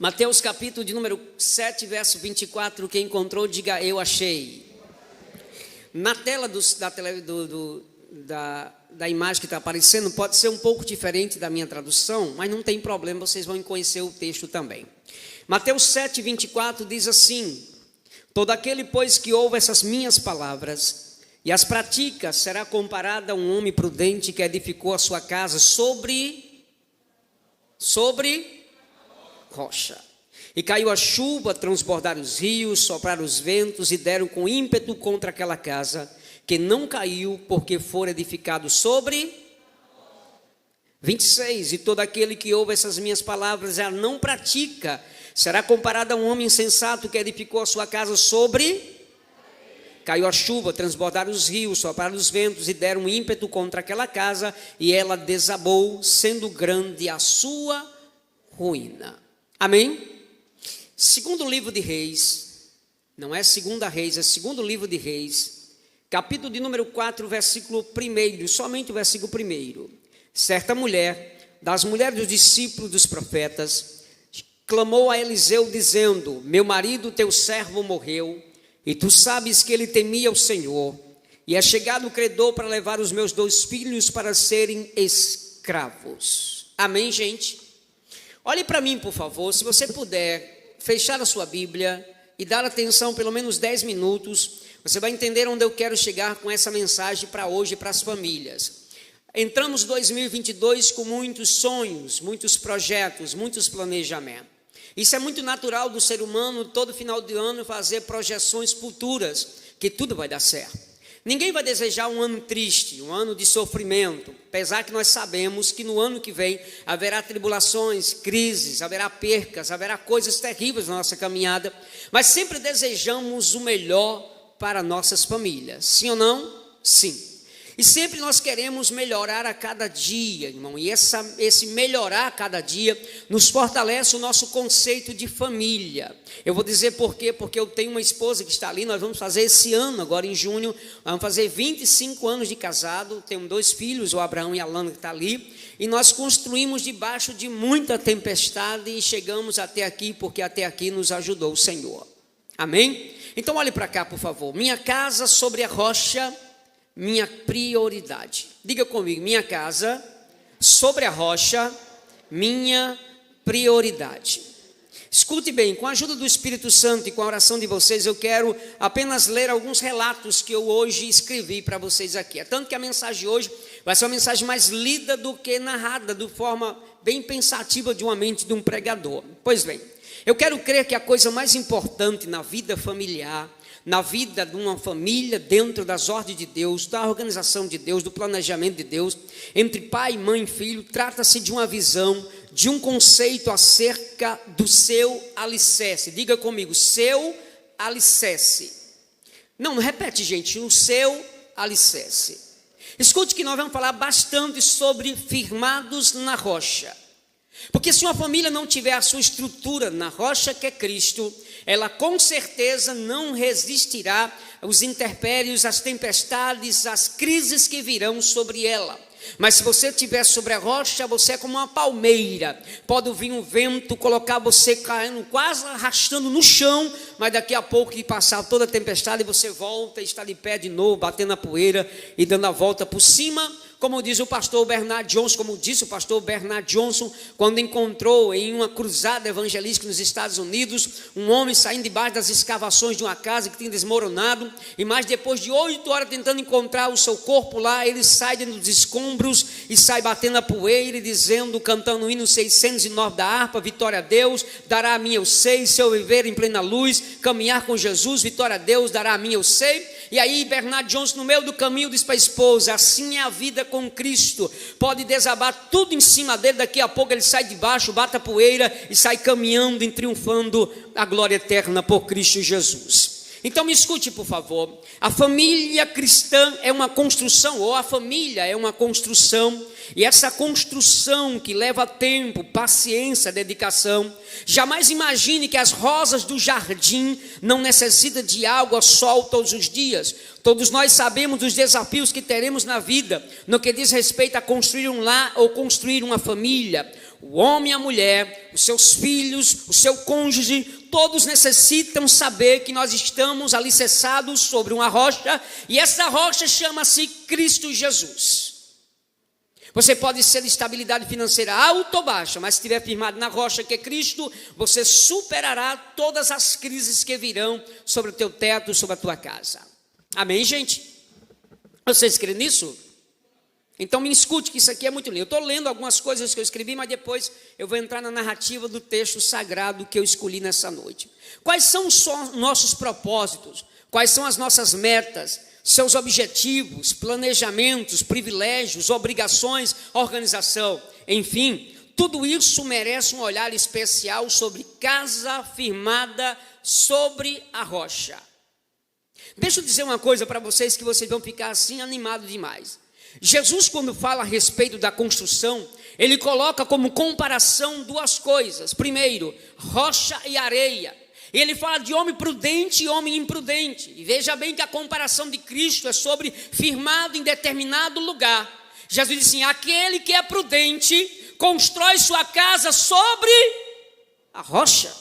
Mateus capítulo de número 7, verso 24, quem encontrou, diga eu achei. Na tela da imagem que está aparecendo, pode ser um pouco diferente da minha tradução, mas não tem problema, vocês vão conhecer o texto também. Mateus 7, 24 diz assim: todo aquele, pois, que ouve essas minhas palavras e as pratica, será comparado a um homem prudente que edificou a sua casa sobre rocha. E caiu a chuva, transbordaram os rios, sopraram os ventos e deram com ímpeto contra aquela casa, que não caiu, porque fora edificado sobre 26. E todo aquele que ouve essas minhas palavras e a não pratica, será comparado a um homem insensato que edificou a sua casa sobre... Caiu a chuva, transbordaram os rios, sopraram os ventos e deram ímpeto contra aquela casa, e ela desabou, sendo grande a sua ruína. Amém? Segundo livro de Reis, não é segunda Reis, é segundo livro de Reis, capítulo de número 4, versículo 1, somente o versículo 1. Certa mulher, das mulheres dos discípulos dos profetas, clamou a Eliseu dizendo: meu marido, teu servo, morreu, e tu sabes que ele temia o Senhor, e é chegado o credor para levar os meus 2 filhos para serem escravos. Amém, gente? Olhe para mim, por favor, se você puder fechar a sua Bíblia e dar atenção pelo menos 10 minutos, você vai entender onde eu quero chegar com essa mensagem para hoje, para as famílias. Entramos em 2022 com muitos sonhos, muitos projetos, muitos planejamentos. Isso é muito natural do ser humano, todo final de ano, fazer projeções futuras, que tudo vai dar certo. Ninguém vai desejar um ano triste, um ano de sofrimento, apesar que nós sabemos que no ano que vem haverá tribulações, crises, haverá percas, haverá coisas terríveis na nossa caminhada, mas sempre desejamos o melhor para nossas famílias, sim ou não? Sim. E sempre nós queremos melhorar a cada dia, irmão, e esse melhorar a cada dia nos fortalece o nosso conceito de família. Eu vou dizer por quê, porque eu tenho uma esposa que está ali, nós vamos fazer esse ano, agora em junho, vamos fazer 25 anos de casado, temos 2 filhos, o Abraão e a Lana que está ali, e nós construímos debaixo de muita tempestade e chegamos até aqui, porque até aqui nos ajudou o Senhor. Amém? Então olhe para cá, por favor. Minha casa sobre a rocha, minha prioridade. Diga comigo: minha casa sobre a rocha, minha prioridade. Escute bem, com a ajuda do Espírito Santo e com a oração de vocês, eu quero apenas ler alguns relatos que eu hoje escrevi para vocês aqui. É tanto que a mensagem de hoje vai ser uma mensagem mais lida do que narrada, de forma bem pensativa de uma mente de um pregador. Pois bem, eu quero crer que a coisa mais importante na vida familiar, na vida de uma família, dentro das ordens de Deus, da organização de Deus, do planejamento de Deus, entre pai, mãe e filho, trata-se de uma visão, de um conceito acerca do seu alicerce. Diga comigo: seu alicerce. Não, repete, gente, o seu alicerce. Escute que nós vamos falar bastante sobre firmados na rocha. Porque se uma família não tiver a sua estrutura na rocha que é Cristo, ela com certeza não resistirá aos intempéries, às tempestades, às crises que virão sobre ela. Mas se você estiver sobre a rocha, você é como uma palmeira. Pode vir um vento, colocar você caindo, quase arrastando no chão, mas daqui a pouco que passar toda a tempestade, você volta e está de pé de novo, batendo a poeira e dando a volta por cima. Como diz o pastor Bernard Johnson, como disse o pastor Bernard Johnson, quando encontrou em uma cruzada evangelística nos Estados Unidos, um homem saindo debaixo das escavações de uma casa que tinha desmoronado, e mais depois de 8 horas tentando encontrar o seu corpo lá, ele sai dentro dos escombros e sai batendo a poeira e dizendo, cantando o hino 609 da harpa: vitória a Deus, dará a mim eu sei, se eu viver em plena luz, caminhar com Jesus, vitória a Deus, dará a mim eu sei. E aí Bernard Johnson, no meio do caminho, diz para a esposa: assim é a vida com Cristo, pode desabar tudo em cima dele, daqui a pouco ele sai de baixo, bate a poeira e sai caminhando e triunfando a glória eterna por Cristo Jesus. Então me escute, por favor. A família cristã é uma construção, ou a família é uma construção, e essa construção que leva tempo, paciência, dedicação. Jamais imagine que as rosas do jardim não necessitam de água, sol todos os dias. Todos nós sabemos dos desafios que teremos na vida, no que diz respeito a construir um lar ou construir uma família. o homem e a mulher, os seus filhos, o seu cônjuge, todos necessitam saber que nós estamos alicerçados sobre uma rocha, e essa rocha chama-se Cristo Jesus. Você pode ser de estabilidade financeira alta ou baixa, mas se estiver firmado na rocha que é Cristo, você superará todas as crises que virão sobre o teu teto, sobre a tua casa. Amém, gente? Vocês creem nisso? Então me escute, que isso aqui é muito lindo. Eu estou lendo algumas coisas que eu escrevi, mas depois eu vou entrar na narrativa do texto sagrado que eu escolhi nessa noite. Quais são os nossos propósitos? Quais são as nossas metas? Seus objetivos, planejamentos, privilégios, obrigações, organização, enfim, tudo isso merece um olhar especial sobre casa firmada sobre a rocha. Deixa eu dizer uma coisa para vocês que vocês vão ficar assim animados demais. Jesus, quando fala a respeito da construção, ele coloca como comparação duas coisas. Primeiro, rocha e areia. Ele fala de homem prudente e homem imprudente. E veja bem que a comparação de Cristo é sobre firmado em determinado lugar. Jesus diz assim: aquele que é prudente constrói sua casa sobre a rocha.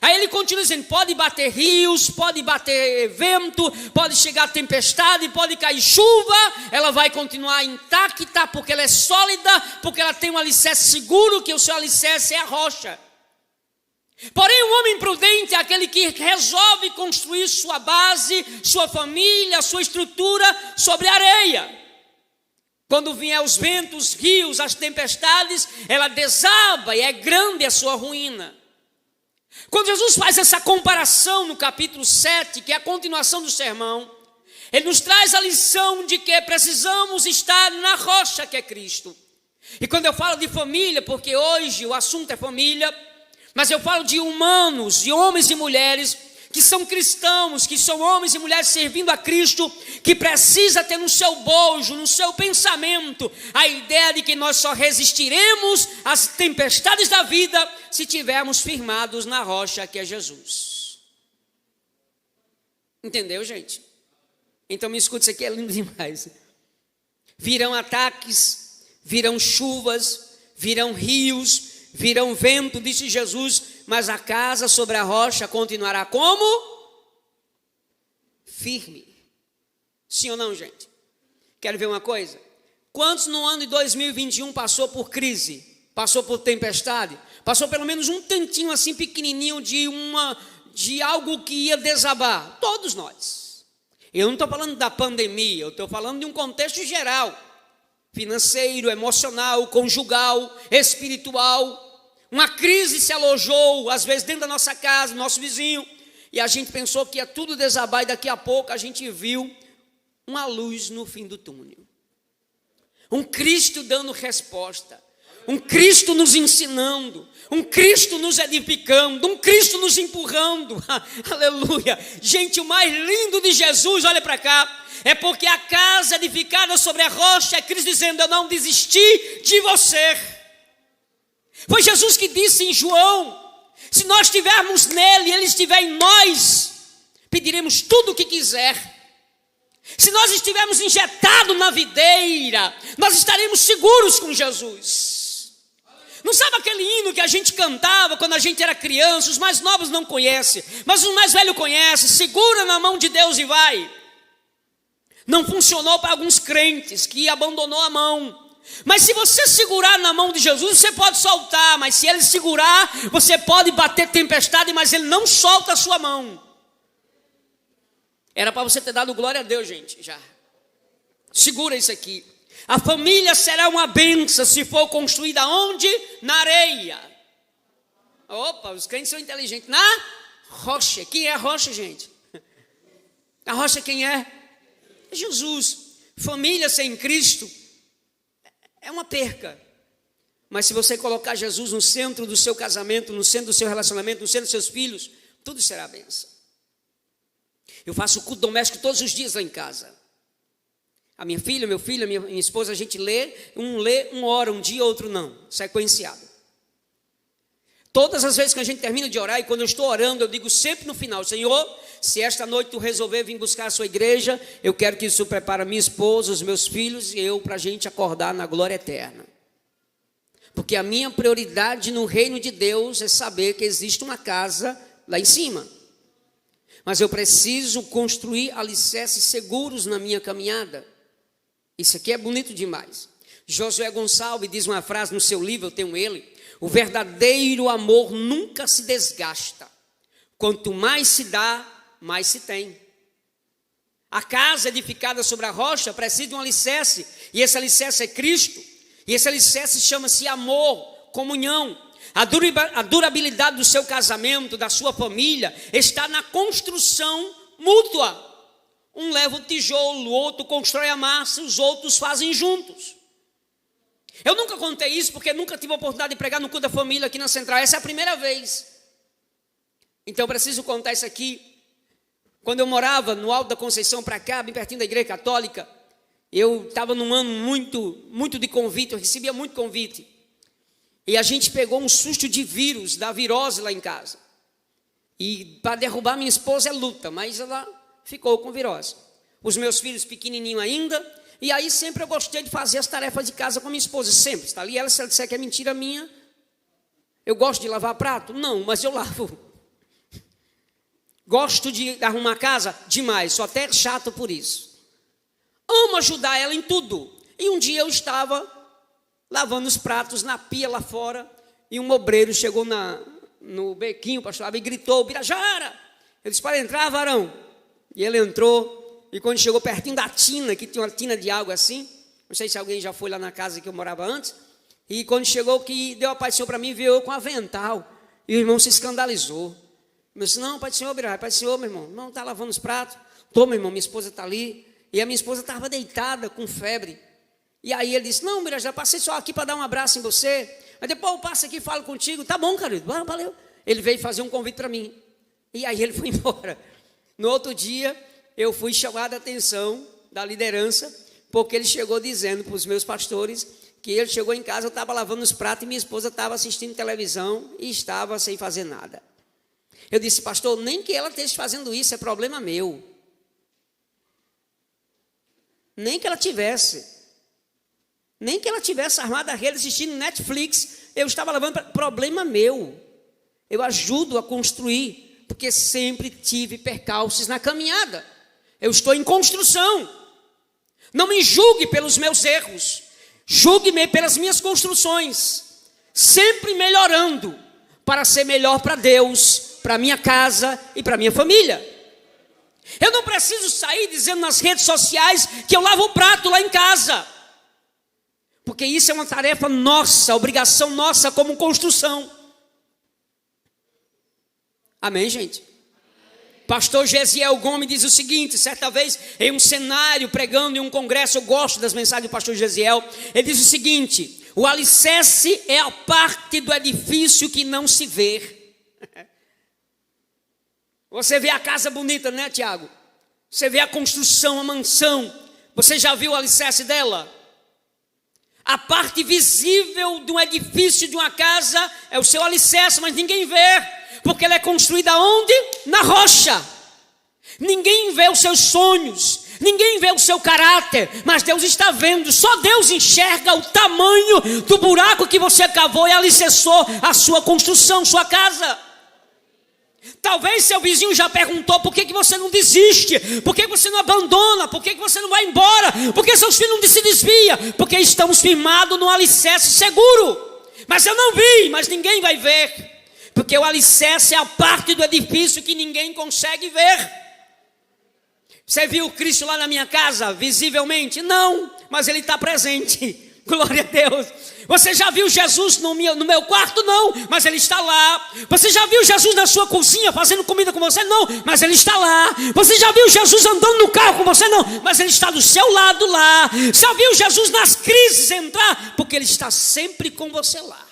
Aí ele continua dizendo: pode bater rios, pode bater vento, pode chegar tempestade, pode cair chuva, ela vai continuar intacta, porque ela é sólida, porque ela tem um alicerce seguro, que o seu alicerce é a rocha. Porém, o homem prudente é aquele que resolve construir sua base, sua família, sua estrutura sobre areia. Quando vier os ventos, os rios, as tempestades, ela desaba e é grande a sua ruína. Quando Jesus faz essa comparação no capítulo 7, que é a continuação do sermão, ele nos traz a lição de que precisamos estar na rocha que é Cristo. E quando eu falo de família, porque hoje o assunto é família, mas eu falo de humanos, de homens e mulheres que são cristãos, que são homens e mulheres servindo a Cristo, que precisa ter no seu bojo, no seu pensamento, a ideia de que nós só resistiremos às tempestades da vida se tivermos firmados na rocha que é Jesus. Entendeu, gente? Então me escute, isso aqui é lindo demais. Virão ataques, virão chuvas, virão rios, virão vento, disse Jesus, mas a casa sobre a rocha continuará como? Firme. Sim ou não, gente? Quero ver uma coisa? Quantos no ano de 2021 passou por crise? Passou por tempestade? Passou pelo menos um tantinho assim pequenininho de algo que ia desabar? Todos nós. Eu não estou falando da pandemia, eu estou falando de um contexto geral. Financeiro, emocional, conjugal, espiritual. Uma crise se alojou, às vezes dentro da nossa casa, nosso vizinho, e a gente pensou que ia tudo desabar, e daqui a pouco a gente viu uma luz no fim do túnel. Um Cristo dando resposta, um Cristo nos ensinando, um Cristo nos edificando, um Cristo nos empurrando. Aleluia! Gente, o mais lindo de Jesus, olha para cá, é porque a casa edificada sobre a rocha é Cristo dizendo: eu não desisti de você. Foi Jesus que disse em João: se nós estivermos nele e ele estiver em nós, pediremos tudo o que quiser. Se nós estivermos injetados na videira, nós estaremos seguros com Jesus. Não sabe aquele hino que a gente cantava quando a gente era criança? Os mais novos não conhecem, mas os mais velhos conhecem: segura na mão de Deus e vai. Não funcionou para alguns crentes que abandonou a mão. Mas se você segurar na mão de Jesus, você pode soltar. Mas se ele segurar, você pode bater tempestade, mas ele não solta a sua mão. Era para você ter dado glória a Deus, gente, já. Segura isso aqui. A família será uma bênção se for construída onde? Na areia. Opa, os crentes são inteligentes. Na rocha. Quem é a rocha, gente? A rocha quem é? É Jesus. Família sem Cristo é uma perca. Mas se você colocar Jesus no centro do seu casamento, no centro do seu relacionamento, no centro dos seus filhos, tudo será bênção. Eu faço culto doméstico todos os dias lá em casa. A minha filha, meu filho, a minha esposa, a gente lê, um ora, um dia, outro não, sequenciado. Todas as vezes que a gente termina de orar, e quando eu estou orando, eu digo sempre no final: Senhor, se esta noite tu resolver vir buscar a sua igreja, eu quero que isso prepare a minha esposa, os meus filhos e eu, para a gente acordar na glória eterna. Porque a minha prioridade no reino de Deus é saber que existe uma casa lá em cima. Mas eu preciso construir alicerces seguros na minha caminhada. Isso aqui é bonito demais. Josué Gonçalves diz uma frase no seu livro, eu tenho ele: o verdadeiro amor nunca se desgasta. Quanto mais se dá, mais se tem. A casa edificada sobre a rocha precisa de um alicerce, e esse alicerce é Cristo, e esse alicerce chama-se amor, comunhão. A durabilidade do seu casamento, da sua família, está na construção mútua. Um leva o tijolo, o outro constrói a massa, os outros fazem juntos. Eu nunca contei isso porque nunca tive a oportunidade de pregar no culto da família aqui na Central. Essa é a primeira vez. Então eu preciso contar isso aqui. Quando eu morava no Alto da Conceição para cá, bem pertinho da Igreja Católica, eu estava num ano muito de convite, eu recebia muito convite. E a gente pegou um susto de vírus, da virose lá em casa. E para derrubar minha esposa é luta, mas ela ficou com virose. Os meus filhos pequenininhos ainda. E aí sempre eu gostei de fazer as tarefas de casa com a minha esposa. Sempre, está ali. Ela, se ela disser que é mentira minha, eu gosto de lavar prato? Não, mas eu lavo. Gosto de arrumar casa? Demais, sou até chato por isso. Amo ajudar ela em tudo. E um dia eu estava lavando os pratos na pia lá fora, e um obreiro chegou no bequinho, pastor, e gritou: Birajara! Eu disse: para entrar, varão. E ele entrou, e quando chegou pertinho da tina, que tinha uma tina de água assim, não sei se alguém já foi lá na casa que eu morava antes, e quando chegou, que deu a paz do Senhor para mim, veio eu com avental, e o irmão se escandalizou. Eu disse: não, pai do Senhor, Birajara, pai do Senhor, meu irmão, não está lavando os pratos? Tô, meu irmão, minha esposa está ali, e a minha esposa estava deitada com febre. E aí ele disse: não, Birajara, passei só aqui para dar um abraço em você, mas depois eu passo aqui e falo contigo. Tá bom, querido, valeu. Ele veio fazer um convite para mim, e aí ele foi embora. No outro dia, eu fui chamado a atenção da liderança, porque ele chegou dizendo para os meus pastores que ele chegou em casa, eu estava lavando os pratos e minha esposa estava assistindo televisão e estava sem fazer nada. Eu disse: pastor, nem que ela esteja fazendo isso, é problema meu. Nem que ela tivesse armada a rede assistindo Netflix, eu estava lavando, problema meu. Eu ajudo a construir, porque sempre tive percalços na caminhada. Eu estou em construção. Não me julgue pelos meus erros, julgue-me pelas minhas construções, sempre melhorando para ser melhor para Deus, para minha casa e para minha família. Eu não preciso sair dizendo nas redes sociais que eu lavo o prato lá em casa, porque isso é uma tarefa nossa, obrigação nossa como construção. Amém, gente? Pastor Gesiel Gomes diz o seguinte, certa vez em um cenário, pregando em um congresso, eu gosto das mensagens do pastor Gesiel, ele diz o seguinte: o alicerce é a parte do edifício que não se vê. Você vê a casa bonita, né, Tiago? Você vê a construção, a mansão. Você já viu o alicerce dela? A parte visível de um edifício, de uma casa, é o seu alicerce, mas ninguém vê, porque ela é construída onde? Na rocha. Ninguém vê os seus sonhos, ninguém vê o seu caráter, mas Deus está vendo. Só Deus enxerga o tamanho do buraco que você cavou e alicerçou a sua construção, sua casa. Talvez seu vizinho já perguntou: por que você não desiste? Por que você não abandona? Por que você não vai embora? Por que seus filhos não se desviam? Porque estamos firmados no alicerce seguro. Mas eu não vi, mas ninguém vai ver, porque o alicerce é a parte do edifício que ninguém consegue ver. Você viu Cristo lá na minha casa, visivelmente? Não, mas Ele está presente. Glória a Deus. Você já viu Jesus no meu quarto? Não, mas Ele está lá. Você já viu Jesus na sua cozinha fazendo comida com você? Não, mas Ele está lá. Você já viu Jesus andando no carro com você? Não, mas Ele está do seu lado lá. Já viu Jesus nas crises entrar? Porque Ele está sempre com você lá.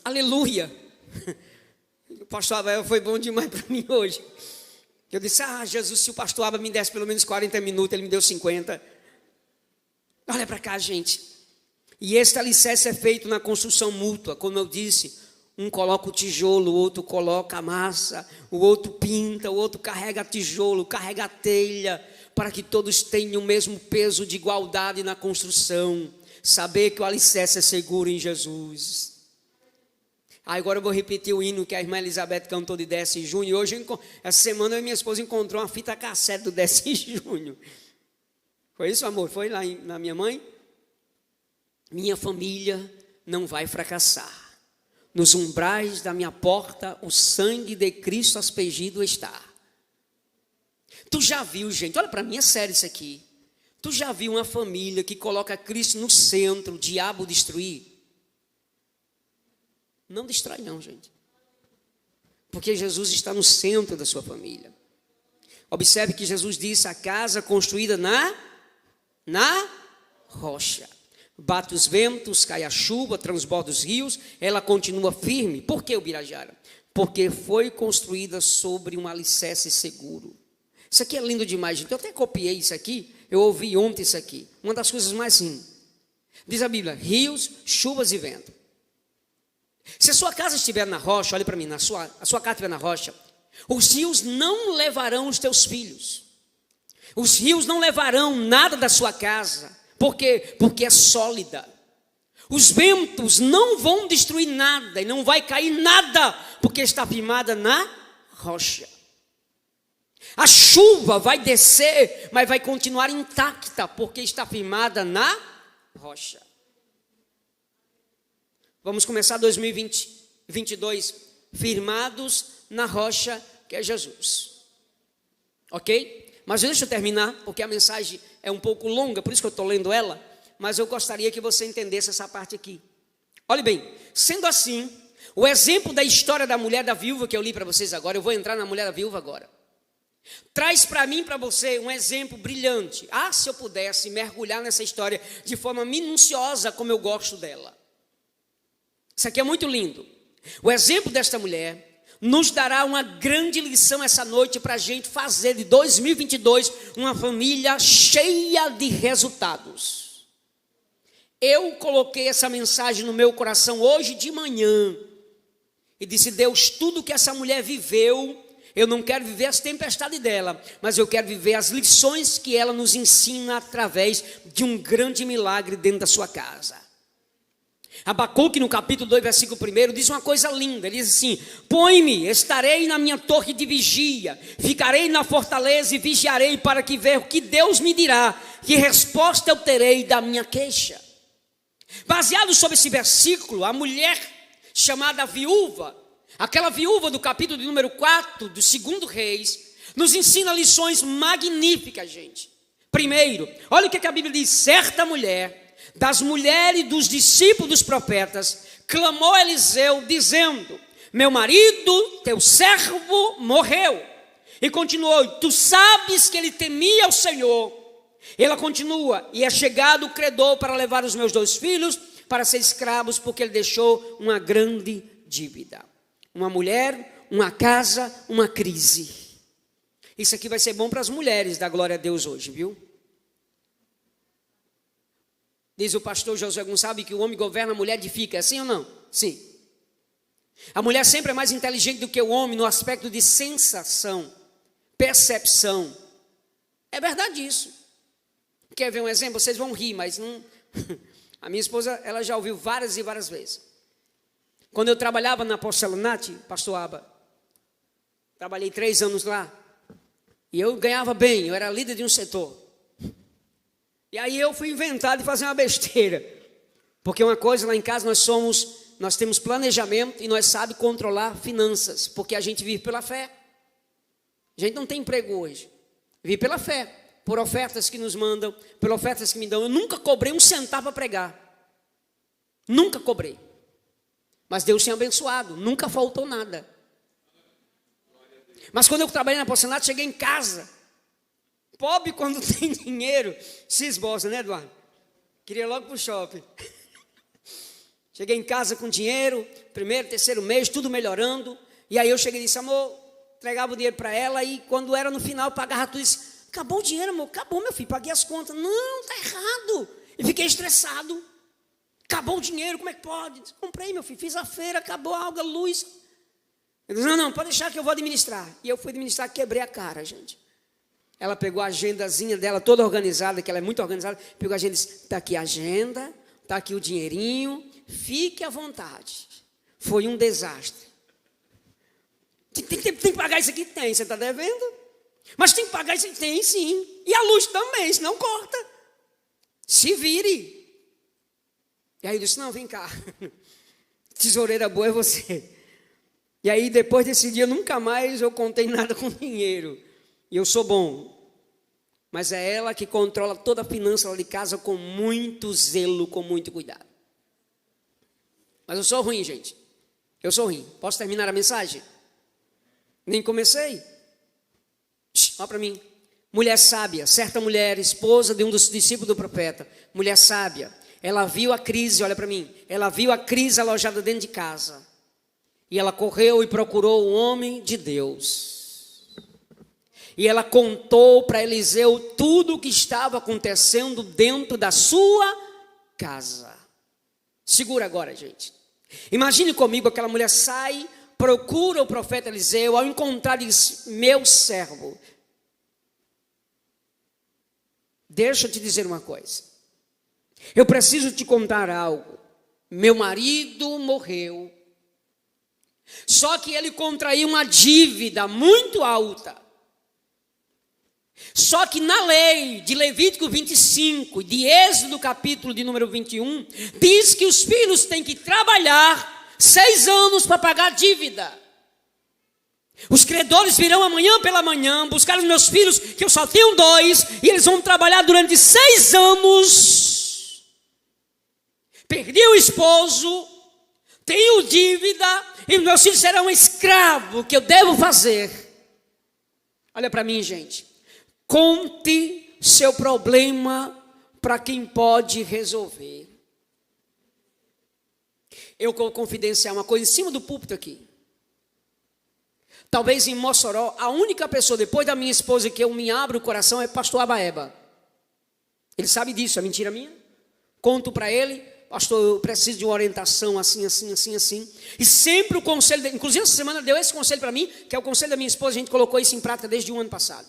Aleluia. O pastor Abel foi bom demais para mim hoje. Eu disse: Jesus, se o pastor Abel me desse pelo menos 40 minutos, ele me deu 50. Olha para cá, gente. E este alicerce é feito na construção mútua. Como eu disse, um coloca o tijolo, o outro coloca a massa, o outro pinta, o outro carrega tijolo, carrega a telha, para que todos tenham o mesmo peso de igualdade na construção. saber que o alicerce é seguro em Jesus. Agora eu vou repetir o hino que a irmã Elizabeth cantou de 10 de junho. Hoje, essa semana, eu e minha esposa encontrou uma fita cassete do 10 de junho. Foi isso, amor? Foi lá na minha mãe? Minha família não vai fracassar. Nos umbrais da minha porta, o sangue de Cristo aspergido está. Tu já viu, gente, olha para mim, é sério isso aqui. Tu já viu uma família que coloca Cristo no centro, o diabo destruir? Não destrói não, gente. Porque Jesus está no centro da sua família. Observe que Jesus disse, a casa construída na rocha. Bate os ventos, cai a chuva, transborda os rios, ela continua firme. Por que, Ubirajara? Porque foi construída sobre um alicerce seguro. Isso aqui é lindo demais, gente. Eu até copiei isso aqui, eu ouvi ontem isso aqui. Uma das coisas mais lindas. Diz a Bíblia, rios, chuvas e vento. Se a sua casa estiver na rocha, olhe para mim, a sua casa estiver na rocha, os rios não levarão os teus filhos. Os rios não levarão nada da sua casa. Por quê? Porque é sólida. Os ventos não vão destruir nada e não vai cair nada, porque está firmada na rocha. A chuva vai descer, mas vai continuar intacta, porque está firmada na rocha. Vamos começar 2022 firmados na rocha que é Jesus. Ok? Mas deixa eu terminar, porque a mensagem é um pouco longa, por isso que eu estou lendo ela, mas eu gostaria que você entendesse essa parte aqui. Olhe bem, sendo assim, o exemplo da história da mulher da viúva que eu li para vocês agora, eu vou entrar na mulher da viúva agora, traz para mim e para você um exemplo brilhante. Ah, se eu pudesse mergulhar nessa história de forma minuciosa, como eu gosto dela. Isso aqui é muito lindo. O exemplo desta mulher nos dará uma grande lição essa noite para a gente fazer de 2022 uma família cheia de resultados. Eu coloquei essa mensagem no meu coração hoje de manhã e disse, Deus, tudo que essa mulher viveu, eu não quero viver as tempestades dela, mas eu quero viver as lições que ela nos ensina através de um grande milagre dentro da sua casa. Abacuque no capítulo 2, versículo 1, diz uma coisa linda, ele diz assim, põe-me, estarei na minha torre de vigia, ficarei na fortaleza e vigiarei para que ver o que Deus me dirá, que resposta eu terei da minha queixa. Baseado sobre esse versículo, a mulher chamada viúva, aquela viúva do capítulo de número 4, do 2 Reis, nos ensina lições magníficas, gente. Primeiro, olha o que a Bíblia diz, certa mulher, das mulheres dos discípulos dos profetas, clamou a Eliseu dizendo, meu marido, teu servo, morreu. E continuou, tu sabes que ele temia o Senhor. Ela continua, e é chegado o credor para levar os meus 2 filhos para ser escravos, porque ele deixou uma grande dívida. Uma mulher, uma casa, uma crise. Isso aqui vai ser bom para as mulheres da glória a Deus hoje, viu? Diz o pastor Josué Gonçalves que o homem governa, a mulher edifica, é assim ou não? Sim. A mulher sempre é mais inteligente do que o homem no aspecto de sensação, percepção. É verdade isso. Quer ver um exemplo? Vocês vão rir, mas não... A minha esposa, ela já ouviu várias e várias vezes. Quando eu trabalhava na Porcelanate, pastor Aba, trabalhei 3 anos lá, e eu ganhava bem, eu era líder de um setor. E aí eu fui inventar de fazer uma besteira, porque uma coisa lá em casa nós temos planejamento e nós sabemos controlar finanças, porque a gente vive pela fé. A gente não tem emprego hoje, vive pela fé, por ofertas que nos mandam, por ofertas que me dão. Eu nunca cobrei um centavo para pregar, nunca cobrei, mas Deus tinha abençoado, nunca faltou nada. Mas quando eu trabalhei na Porcelanato, cheguei em casa. Pobre quando tem dinheiro, se esboça, né, Eduardo? Queria logo para o shopping. Cheguei em casa com dinheiro, 1º, 3º mês, tudo melhorando. E aí eu cheguei e disse, amor, entregava o dinheiro para ela. E quando era no final, eu pagava tudo. Disse, acabou o dinheiro, amor, acabou, meu filho, paguei as contas. Não, está errado. E fiquei estressado. Acabou o dinheiro, como é que pode? Disse, comprei, meu filho, fiz a feira, acabou a água, a luz. Eu disse, não, pode deixar que eu vou administrar. E eu fui administrar, quebrei a cara, gente. Ela pegou a agendazinha dela, toda organizada, que ela é muito organizada, pegou a agenda e disse, está aqui a agenda, está aqui o dinheirinho, fique à vontade. Foi um desastre. Tem que pagar isso aqui? Tem, você está devendo. Mas tem que pagar isso aqui? Tem, sim. E a luz também, senão corta. Se vire. E aí eu disse, não, vem cá. Tesoureira boa é você. E aí depois desse dia, nunca mais eu contei nada com dinheiro. E eu sou bom. Mas é ela que controla toda a finança lá de casa com muito zelo, com muito cuidado. Mas eu sou ruim, gente. Eu sou ruim. Posso terminar a mensagem? Nem comecei. Olha para mim. Mulher sábia, certa mulher, esposa de um dos discípulos do profeta. Mulher sábia. Ela viu a crise, olha para mim. Ela viu a crise alojada dentro de casa. E ela correu e procurou o homem de Deus. E ela contou para Eliseu tudo o que estava acontecendo dentro da sua casa. Segura agora, gente. Imagine comigo, aquela mulher sai, procura o profeta Eliseu, ao encontrar diz, meu servo. Deixa eu te dizer uma coisa. Eu preciso te contar algo. Meu marido morreu. Só que ele contraiu uma dívida muito alta. Só que na lei de Levítico 25, de Êxodo capítulo de número 21, diz que os filhos têm que trabalhar 6 anos para pagar a dívida. Os credores virão amanhã pela manhã buscar os meus filhos, que eu só tenho 2, e eles vão trabalhar durante 6 anos. Perdi o esposo, tenho dívida, e os meus filhos serão escravos. O que eu devo fazer? Olha para mim, gente. Conte seu problema para quem pode resolver. Eu vou confidenciar uma coisa em cima do púlpito aqui. Talvez em Mossoró, a única pessoa depois da minha esposa que eu me abro o coração é pastor Abaeba. Ele sabe disso, é mentira minha? Conto para ele, pastor, eu preciso de uma orientação assim. E sempre o conselho dele, inclusive essa semana deu esse conselho para mim, que é o conselho da minha esposa, a gente colocou isso em prática desde o ano passado.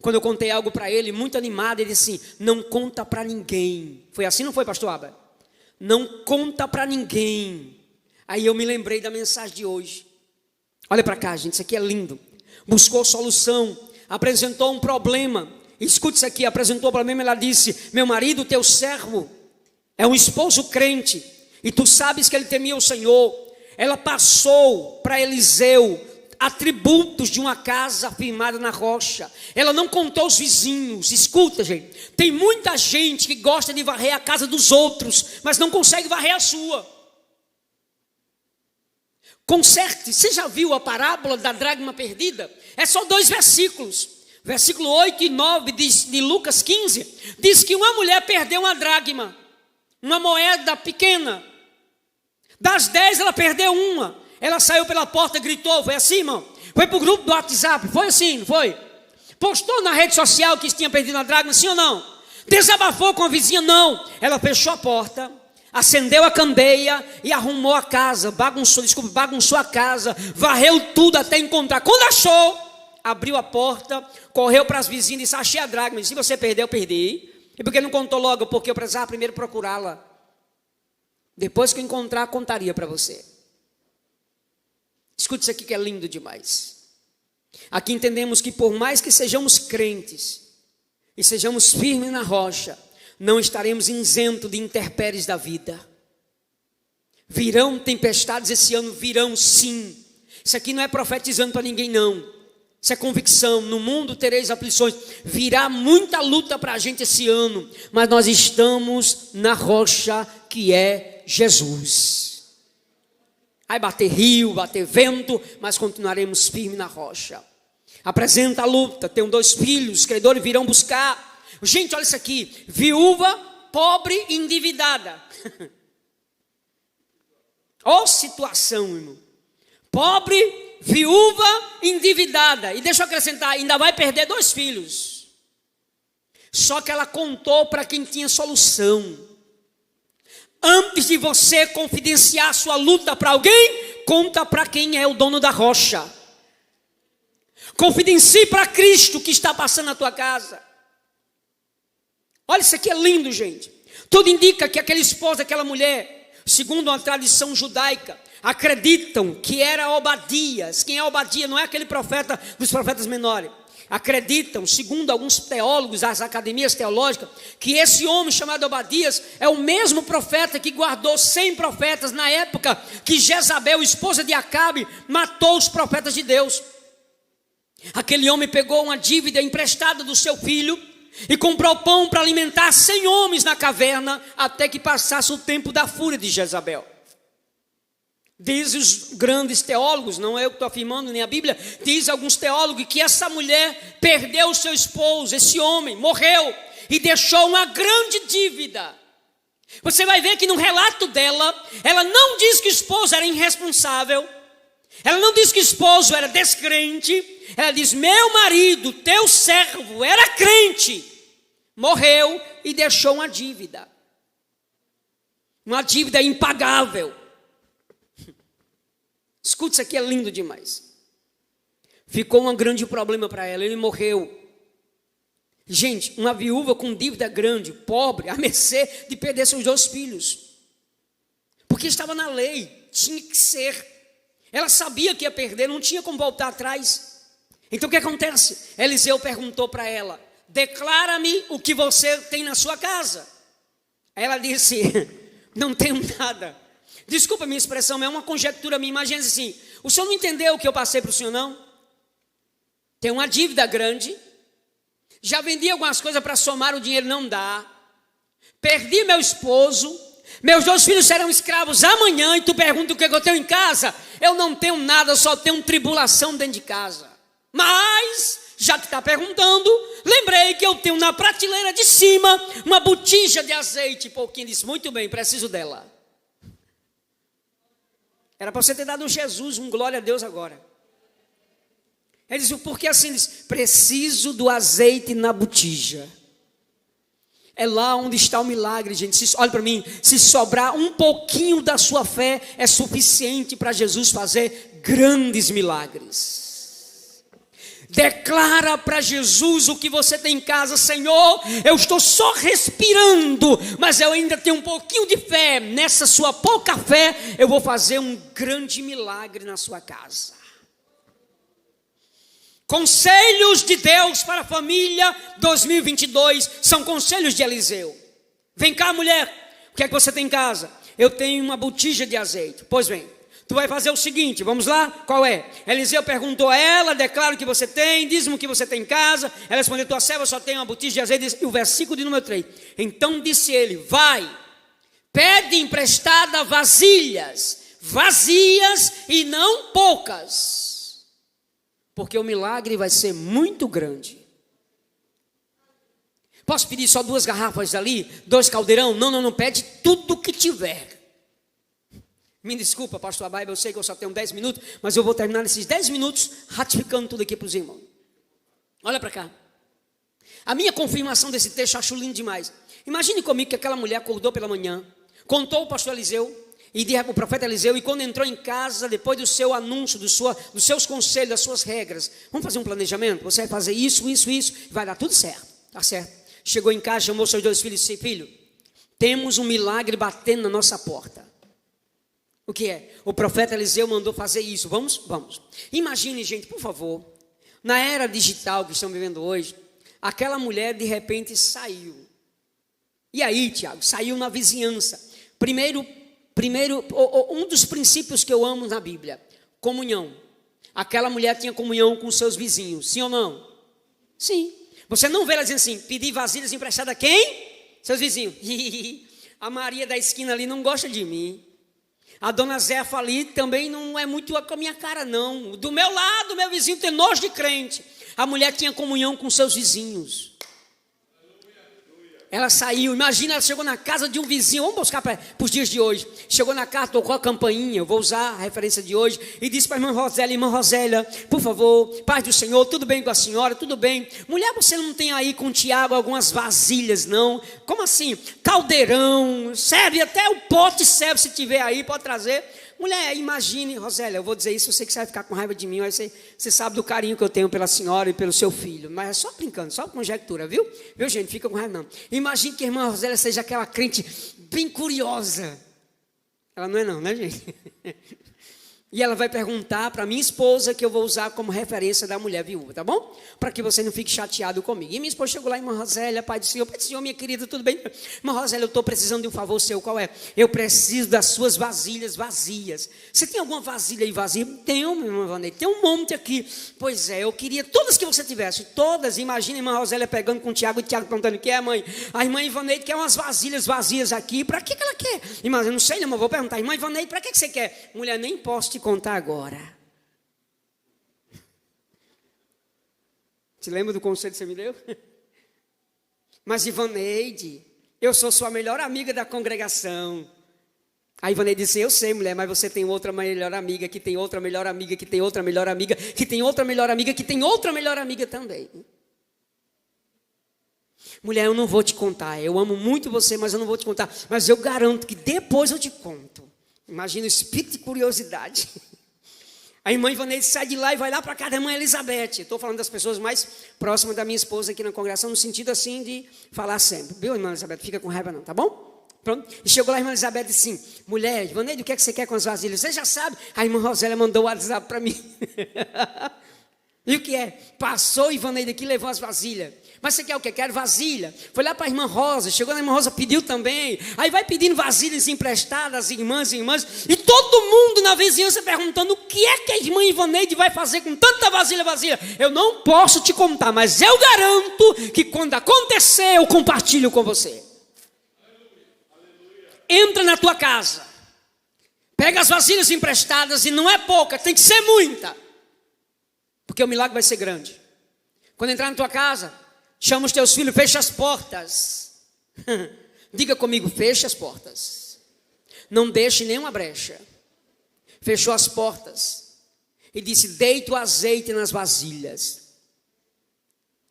Quando eu contei algo para ele, muito animado, ele disse assim, não conta para ninguém. Foi assim, não foi, pastor Aba? Não conta para ninguém. Aí eu me lembrei da mensagem de hoje. Olha para cá, gente, isso aqui é lindo. Buscou solução, apresentou um problema. Escute isso aqui, apresentou o problema, ela disse, meu marido, teu servo, é um esposo crente, e tu sabes que ele temia o Senhor. Ela passou para Eliseu atributos de uma casa firmada na rocha. Ela não contou os vizinhos. Escuta, gente, tem muita gente que gosta de varrer a casa dos outros, mas não consegue varrer a sua. Conserte. Você já viu a parábola da dracma perdida? É só 2 versículos. Versículo 8 e 9 de Lucas 15 diz que uma mulher perdeu uma dracma, uma moeda pequena. Das 10 ela perdeu uma. Ela saiu pela porta, gritou, foi assim, irmão? Foi para o grupo do WhatsApp, foi assim, não foi? Postou na rede social que tinha perdido a dracma, sim ou não? Desabafou com a vizinha, não. Ela fechou a porta, acendeu a candeia e arrumou a casa, bagunçou a casa, varreu tudo até encontrar. Quando achou, abriu a porta, correu para as vizinhas e disse, achei a dracma. Se você perdeu, eu perdi. E por que não contou logo? Porque eu precisava primeiro procurá-la. Depois que eu encontrar, contaria para você. Escute isso aqui que é lindo demais. Aqui entendemos que por mais que sejamos crentes e sejamos firmes na rocha, não estaremos isentos de intempéries da vida. Virão tempestades esse ano, virão sim. Isso aqui não é profetizando para ninguém não. Isso é convicção, no mundo tereis aflições. Virá muita luta para a gente esse ano, mas nós estamos na rocha que é Jesus. Vai bater rio, bater vento, mas continuaremos firmes na rocha. Apresenta a luta, tenho 2 filhos, os credores virão buscar. Gente, olha isso aqui, viúva, pobre e endividada. Ó situação, irmão. Pobre, viúva, endividada. E deixa eu acrescentar, ainda vai perder 2 filhos. Só que ela contou para quem tinha solução. Antes de você confidenciar sua luta para alguém, conta para quem é o dono da rocha. Confidencie para Cristo que está passando na tua casa. Olha, isso aqui é lindo, gente. Tudo indica que aquele esposo daquela mulher, segundo uma tradição judaica, acreditam que era Obadias. Quem é Obadias? Não é aquele profeta dos profetas menores. Acreditam, segundo alguns teólogos, as academias teológicas, que esse homem chamado Obadias é o mesmo profeta que guardou 100 profetas na época que Jezabel, esposa de Acabe, matou os profetas de Deus. Aquele homem pegou uma dívida emprestada do seu filho e comprou pão para alimentar 100 homens na caverna, até que passasse o tempo da fúria de Jezabel. Diz os grandes teólogos, não é eu que estou afirmando, nem a Bíblia, diz alguns teólogos que essa mulher perdeu o seu esposo, esse homem morreu e deixou uma grande dívida. Você vai ver que no relato dela, ela não diz que o esposo era irresponsável, ela não diz que o esposo era descrente, ela diz: meu marido, teu servo, era crente, morreu e deixou uma dívida impagável. Escute, isso aqui é lindo demais. Ficou um grande problema para ela, ele morreu. Gente, uma viúva com dívida grande, pobre, à mercê de perder seus 2 filhos. Porque estava na lei, tinha que ser. Ela sabia que ia perder, não tinha como voltar atrás. Então o que acontece? Eliseu perguntou para ela: declara-me o que você tem na sua casa. Ela disse: não tenho nada. Desculpa a minha expressão, é uma conjectura minha. Imagina assim: o senhor não entendeu o que eu passei para o senhor, não? Tem uma dívida grande, já vendi algumas coisas para somar o dinheiro, não dá. Perdi meu esposo, meus 2 filhos serão escravos amanhã, e tu pergunta o que eu tenho em casa? Eu não tenho nada, só tenho tribulação dentro de casa. Mas, já que está perguntando, lembrei que eu tenho na prateleira de cima uma botija de azeite. Pouquinho disse: muito bem, preciso dela. Era para você ter dado um Jesus, um glória a Deus agora. Ele disse: por que assim? Ele disse: preciso do azeite na botija. É lá onde está o milagre, gente. Olha para mim, se sobrar um pouquinho da sua fé, é suficiente para Jesus fazer grandes milagres. Declara para Jesus o que você tem em casa: Senhor, eu estou só respirando, mas eu ainda tenho um pouquinho de fé. Nessa sua pouca fé, eu vou fazer um grande milagre na sua casa. Conselhos de Deus para a família 2022 são conselhos de Eliseu. Vem cá, mulher, o que é que você tem em casa? Eu tenho uma botija de azeite. Pois bem, tu vai fazer o seguinte, vamos lá? Qual é? Eliseu perguntou a ela: declara o que você tem, diz-me o que você tem em casa. Ela respondeu: tua serva só tem uma botija de azeite. E o versículo de número 3: então disse ele: vai, pede emprestada vasilhas, vazias e não poucas, porque o milagre vai ser muito grande. Posso pedir só 2 garrafas ali? 2 caldeirão? Não, pede tudo que tiver. Me desculpa, pastor Abaiba, eu sei que eu só tenho 10 minutos, mas eu vou terminar nesses 10 minutos ratificando tudo aqui para os irmãos. Olha para cá. A minha confirmação desse texto eu acho lindo demais. Imagine comigo que aquela mulher acordou pela manhã, contou o pastor Eliseu, e o profeta Eliseu, e quando entrou em casa, depois do seu anúncio, dos seus conselhos, das suas regras: vamos fazer um planejamento, você vai fazer isso, vai dar tudo certo, tá certo. Chegou em casa, chamou seus 2 filhos e disse: filho, temos um milagre batendo na nossa porta. O que é? O profeta Eliseu mandou fazer isso. Vamos? Vamos. Imagine, gente, por favor, na era digital que estamos vivendo hoje, aquela mulher de repente saiu. E aí, Tiago? Saiu na vizinhança. Primeiro, um dos princípios que eu amo na Bíblia: comunhão. Aquela mulher tinha comunhão com seus vizinhos, sim ou não? Sim. Você não vê ela dizendo assim: pedir vasilhas emprestadas a quem? Seus vizinhos. A Maria da esquina ali não gosta de mim. A dona Zefa ali também não é muito com a minha cara, não. Do meu lado, meu vizinho tem nojo de crente. A mulher tinha comunhão com seus vizinhos. Ela saiu, imagina, ela chegou na casa de um vizinho. Vamos buscar para os dias de hoje. Chegou na casa, tocou a campainha, eu vou usar a referência de hoje, e disse para a irmã Rosélia: por favor, paz do Senhor, tudo bem com a senhora? Tudo bem. Mulher, você não tem aí com o Tiago algumas vasilhas, não? Como assim? Caldeirão, serve, até o pote serve, se tiver aí, pode trazer. Mulher, imagine, Rosélia, eu vou dizer isso, eu sei que você vai ficar com raiva de mim, mas você sabe do carinho que eu tenho pela senhora e pelo seu filho. Mas é só brincando, só conjectura, viu? Viu, gente? Fica com raiva não. Imagine que a irmã Rosélia seja aquela crente bem curiosa. Ela não é não, né, gente? E ela vai perguntar para minha esposa, que eu vou usar como referência da mulher viúva, tá bom? Para que você não fique chateado comigo. E minha esposa chegou lá, irmã Rosélia, pai do Senhor, minha querida, tudo bem? Irmã Rosélia, eu estou precisando de um favor seu, qual é? Eu preciso das suas vasilhas vazias. Você tem alguma vasilha aí vazia? Tenho, minha irmã Vaneide, tem um monte aqui. Pois é, eu queria todas que você tivesse, todas. Imagina a irmã Rosélia pegando com o Tiago, e o Tiago perguntando o que é, mãe? A irmã Ivaneide quer umas vasilhas vazias aqui, para que ela quer? Irmã, eu não sei, não, mas vou perguntar, irmã Ivaneide, para que você quer? Mulher, nem posso te contar agora. Você lembra do conselho que você me deu? Mas Ivaneide, eu sou sua melhor amiga da congregação. A Ivaneide disse, eu sei, mulher, mas você tem outra melhor amiga, que tem outra melhor amiga, que tem outra melhor amiga, que tem outra melhor amiga, que tem outra melhor amiga também. Mulher, eu não vou te contar, eu amo muito você, mas eu não vou te contar. Mas eu garanto que depois eu te conto. Imagina o espírito de curiosidade. A irmã Ivaneide sai de lá e vai lá para a casa da irmã Elizabeth. Estou falando das pessoas mais próximas da minha esposa aqui na congregação, no sentido assim de falar sempre. Viu, irmã Elizabeth? Fica com raiva não, tá bom? Pronto. E chegou lá a irmã Elizabeth e disse assim, mulher, Ivaneide, o que é que você quer com as vasilhas? Você já sabe. A irmã Rosélia mandou o WhatsApp para mim. E o que é? Passou Ivaneide aqui e levou as vasilhas. Mas você quer o quê? Quero vasilha. Foi lá para a irmã Rosa, chegou na irmã Rosa, pediu também. Aí vai pedindo vasilhas emprestadas, irmãs e irmãs. E todo mundo na vizinhança perguntando o que é que a irmã Ivaneide vai fazer com tanta vasilha vazia. Eu não posso te contar, mas eu garanto que quando acontecer, eu compartilho com você. Entra na tua casa. Pega as vasilhas emprestadas e não é pouca, tem que ser muita. Porque o milagre vai ser grande. Quando entrar na tua casa, chama os teus filhos, fecha as portas. Diga comigo, fecha as portas. Não deixe nenhuma brecha. Fechou as portas. E disse, deita o azeite nas vasilhas.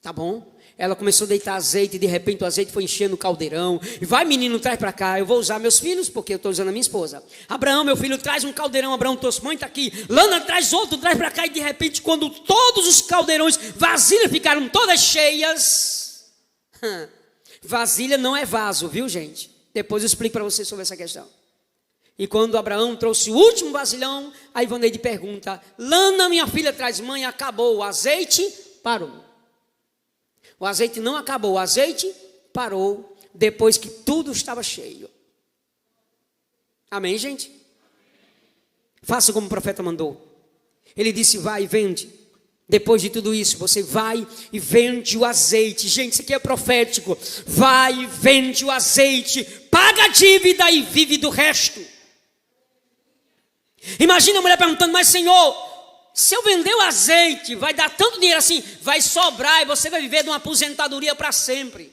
Tá bom? Ela começou a deitar azeite e de repente o azeite foi enchendo o caldeirão. E vai menino, traz para cá. Eu vou usar meus filhos porque eu estou usando a minha esposa. Abraão, meu filho, traz um caldeirão. Abraão trouxe, mãe está aqui. Lana traz outro, traz para cá. E de repente quando todos os caldeirões, vasilhas ficaram todas cheias. Vasilha não é vaso, viu gente? Depois eu explico para vocês sobre essa questão. E quando Abraão trouxe o último vasilhão, a Ivaneide pergunta, Lana, minha filha, traz, mãe, acabou. O azeite parou. O azeite não acabou, o azeite parou depois que tudo estava cheio. Amém, gente? Faça como o profeta mandou. Ele disse, vai e vende. Depois de tudo isso, você vai e vende o azeite. Gente, isso aqui é profético. Vai e vende o azeite, paga a dívida e vive do resto. Imagina a mulher perguntando, mas Senhor, se eu vender o azeite, vai dar tanto dinheiro assim, vai sobrar e você vai viver de uma aposentadoria para sempre.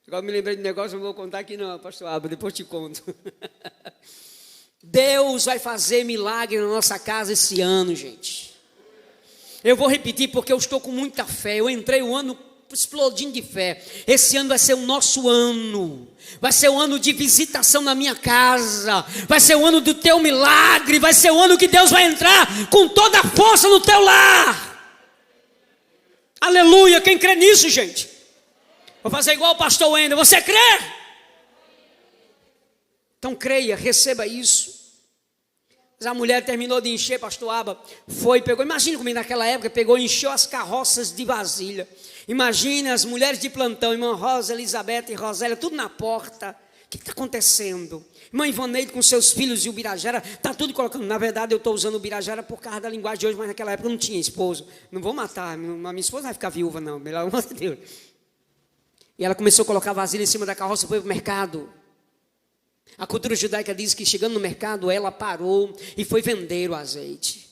Agora me lembrei de um negócio, não vou contar aqui não, pastor Abra, depois te conto. Deus vai fazer milagre na nossa casa esse ano, gente. Eu vou repetir porque eu estou com muita fé. Eu entrei o ano explodindo de fé. Esse ano vai ser o nosso ano. Vai ser o ano de visitação na minha casa. Vai ser o ano do teu milagre. Vai ser o ano que Deus vai entrar com toda a força no teu lar. Aleluia, quem crê nisso, gente? Vou fazer igual o pastor Wendel. Você crê? Então creia, receba isso. Mas a mulher terminou de encher, pastor Aba, pegou, imagina comigo naquela época, pegou e encheu as carroças de vasilha. Imagina as mulheres de plantão, irmã Rosa, Elizabeth e Rosélia, tudo na porta. O que está acontecendo? Irmã Ivaneide com seus filhos e o Birajara, está tudo colocando. Na verdade eu estou usando o Birajara por causa da linguagem de hoje, mas naquela época eu não tinha esposo. Não vou matar, a minha esposa não vai ficar viúva não, pelo amor de Deus. E ela começou a colocar vasilha em cima da carroça, foi para o mercado. A cultura judaica diz que chegando no mercado, ela parou e foi vender o azeite.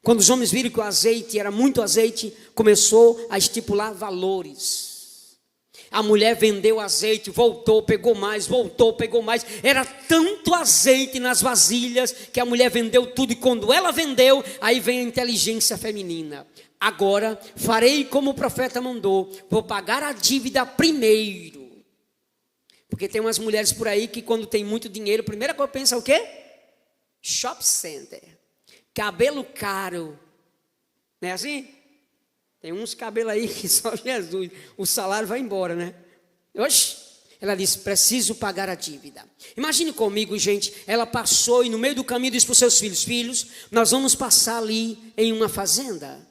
Quando os homens viram que o azeite era muito azeite, começou a estipular valores. A mulher vendeu azeite, voltou, pegou mais, voltou, pegou mais. Era tanto azeite nas vasilhas que a mulher vendeu tudo. E quando ela vendeu, aí vem a inteligência feminina. Agora farei como o profeta mandou, vou pagar a dívida primeiro. Porque tem umas mulheres por aí que quando tem muito dinheiro, a primeira coisa pensa é o quê? Shop center. Cabelo caro. Não é assim? Tem uns cabelos aí que só Jesus, o salário vai embora, né? Oxi. Ela disse, preciso pagar a dívida. Imagine comigo, gente, ela passou e no meio do caminho disse para os seus filhos, filhos, nós vamos passar ali em uma fazenda.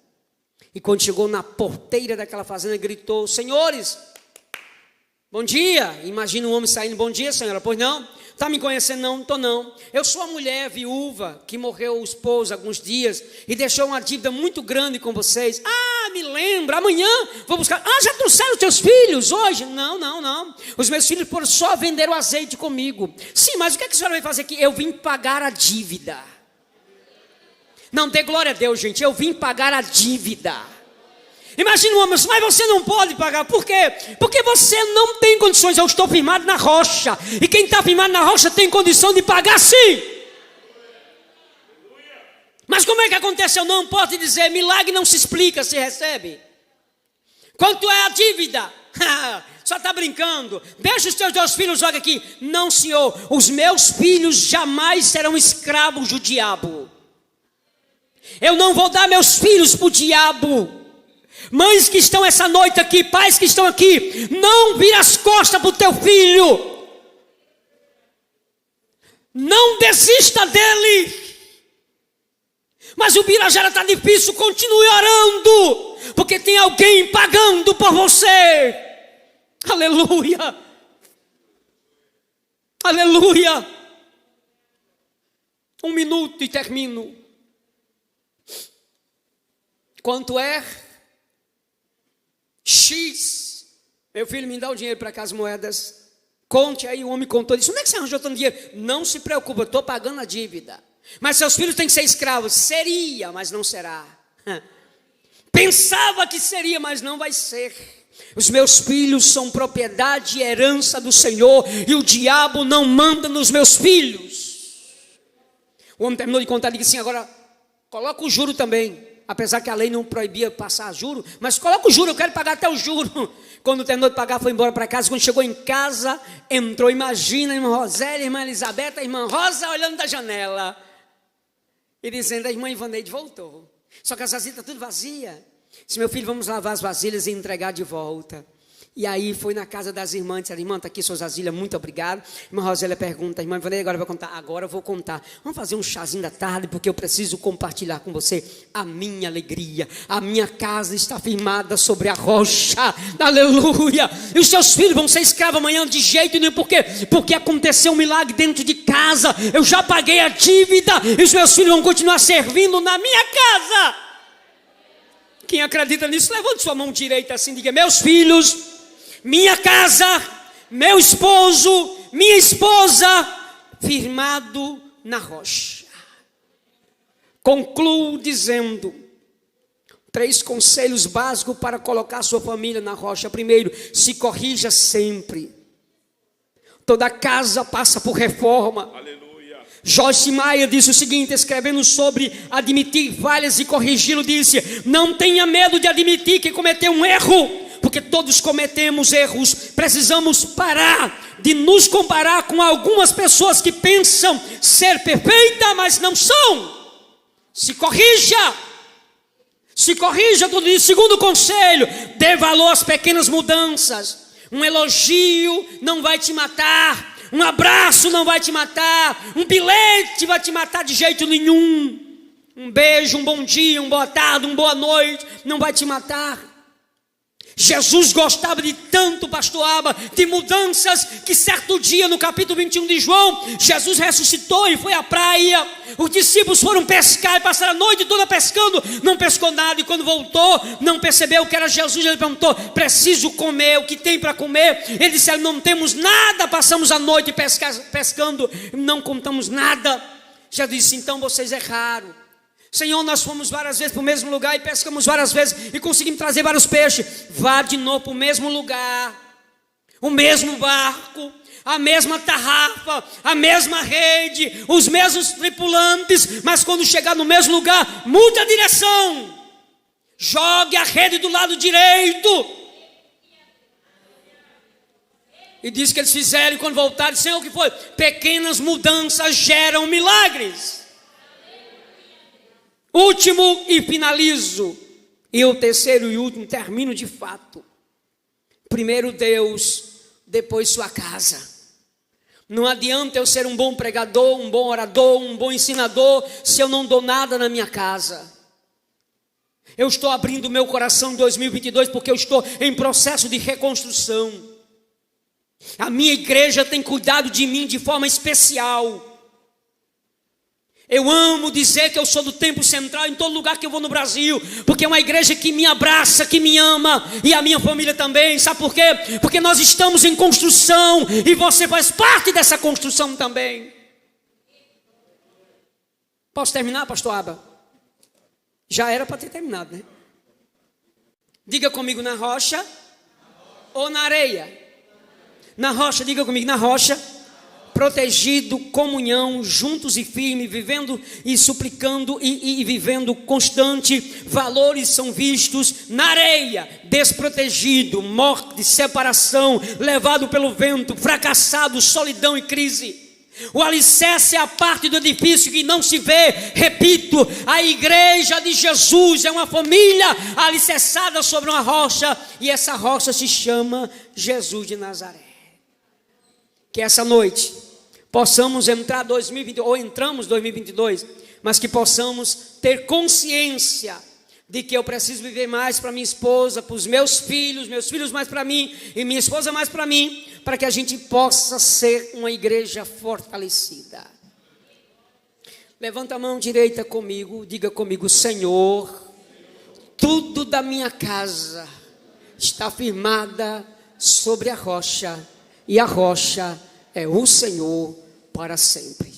E quando chegou na porteira daquela fazenda, gritou, senhores, bom dia. Imagina um homem saindo, bom dia, senhora, pois não? Está me conhecendo? Não, estou não. Eu sou a mulher viúva que morreu o esposo há alguns dias e deixou uma dívida muito grande com vocês. Ah, me lembra, amanhã vou buscar. Ah, já trouxeram os teus filhos hoje? Não. Os meus filhos foram só vender o azeite comigo. Sim, mas o que a senhora vai fazer aqui? Eu vim pagar a dívida. Não, dê glória a Deus, gente. Eu vim pagar a dívida. Imagina um homem, mas você não pode pagar. Por quê? Porque você não tem condições. Eu estou firmado na rocha. E quem está firmado na rocha tem condição de pagar sim. Mas como é que aconteceu? Não pode dizer, milagre não se explica, se recebe. Quanto é a dívida? Só está brincando. Deixa os teus 2 filhos, joga aqui. Não, senhor, os meus filhos jamais serão escravos do diabo. Eu não vou dar meus filhos para o diabo. Mães que estão essa noite aqui, pais que estão aqui, não vira as costas para o teu filho. Não desista dele. Mas o Birajara está difícil, continue orando, porque tem alguém pagando por você. Aleluia. Aleluia. 1 minuto e termino. Quanto é? X. Meu filho, me dá o dinheiro para cá, as moedas. Conte aí, o homem contou. Disse, onde é que você arranjou tanto dinheiro? Não se preocupe, eu estou pagando a dívida. Mas seus filhos têm que ser escravos. Seria, mas não será. Pensava que seria, mas não vai ser. Os meus filhos são propriedade e herança do Senhor. E o diabo não manda nos meus filhos. O homem terminou de contar e disse assim, agora coloca o juro também. Apesar que a lei não proibia passar juro, mas coloca o juro, eu quero pagar até o juro. Quando terminou de pagar, foi embora para casa. Quando chegou em casa, entrou, imagina, a irmã Rosélia, a irmã Elizabeth, a irmã Rosa olhando da janela e dizendo, a irmã Ivaneide voltou. Só que as vasilhas estão tudo vazia. Disse, meu filho, vamos lavar as vasilhas e entregar de volta. E aí foi na casa das irmãs, disse, irmã, está aqui suas vasilhas, muito obrigado. A irmã Rosélia pergunta, irmã Ivaneide, agora vai contar? Agora eu vou contar. Vamos fazer um chazinho da tarde, porque eu preciso compartilhar com você a minha alegria. A minha casa está firmada sobre a rocha. Aleluia. E os seus filhos vão ser escravos amanhã de jeito nenhum. Por quê? Porque aconteceu um milagre dentro de casa. Eu já paguei a dívida. E os meus filhos vão continuar servindo na minha casa. Quem acredita nisso, levante sua mão direita assim e diga, meus filhos, minha casa, meu esposo, minha esposa, firmado na rocha. Concluo dizendo 3 conselhos básicos para colocar sua família na rocha. Primeiro, se corrija sempre. Toda casa passa por reforma. Aleluia. Joyce Meyer disse o seguinte, escrevendo sobre admitir falhas e corrigi-lo, disse, não tenha medo de admitir que cometeu um erro. Porque todos cometemos erros, precisamos parar de nos comparar com algumas pessoas que pensam ser perfeitas, mas não são. Se corrija todo dia. Segundo conselho, dê valor às pequenas mudanças. Um elogio não vai te matar, um abraço não vai te matar, um bilhete vai te matar de jeito nenhum. Um beijo, um bom dia, uma boa tarde, uma boa noite não vai te matar. Jesus gostava de tanto, pastor Aba, de mudanças, que certo dia no capítulo 21 de João, Jesus ressuscitou e foi à praia. Os discípulos foram pescar e passaram a noite toda pescando, não pescou nada, e quando voltou, não percebeu que era Jesus. Ele perguntou, preciso comer, o que tem para comer? Ele disse, não temos nada, passamos a noite pescando, não contamos nada. Jesus disse, então vocês erraram. Senhor, nós fomos várias vezes para o mesmo lugar e pescamos várias vezes e conseguimos trazer vários peixes. Vá de novo para o mesmo lugar, o mesmo barco, a mesma tarrafa, a mesma rede, os mesmos tripulantes, mas quando chegar no mesmo lugar, muda a direção. Jogue a rede do lado direito. E diz que eles fizeram, e quando voltaram, Senhor, o que foi? Pequenas mudanças geram milagres. Último e finalizo. E o terceiro e último, termino de fato. Primeiro Deus, depois sua casa. Não adianta eu ser um bom pregador, um bom orador, um bom ensinador, se eu não dou nada na minha casa. Eu estou abrindo meu coração em 2022 porque eu estou em processo de reconstrução. A minha igreja tem cuidado de mim de forma especial. Eu amo dizer que eu sou do Templo Central em todo lugar que eu vou no Brasil, porque é uma igreja que me abraça, que me ama, e a minha família também. Sabe por quê? Porque nós estamos em construção, e você faz parte dessa construção também. Posso terminar, pastor Aba? Já era para ter terminado, né? Diga comigo, na rocha ou na areia? Na rocha, diga comigo, na rocha. Protegido, comunhão, juntos e firmes, vivendo e suplicando e vivendo constante. Valores são vistos na areia, desprotegido, morte, separação, levado pelo vento, fracassado, solidão e crise. O alicerce é a parte do edifício que não se vê. Repito, a igreja de Jesus é uma família alicerçada sobre uma rocha, e essa rocha se chama Jesus de Nazaré. Que essa noite possamos entrar 2022, ou entramos 2022, mas que possamos ter consciência de que eu preciso viver mais para minha esposa, para os meus filhos mais para mim, e minha esposa mais para mim, para que a gente possa ser uma igreja fortalecida. Levanta a mão direita comigo, diga comigo, Senhor, tudo da minha casa está firmada sobre a rocha, e a rocha é o Senhor para sempre.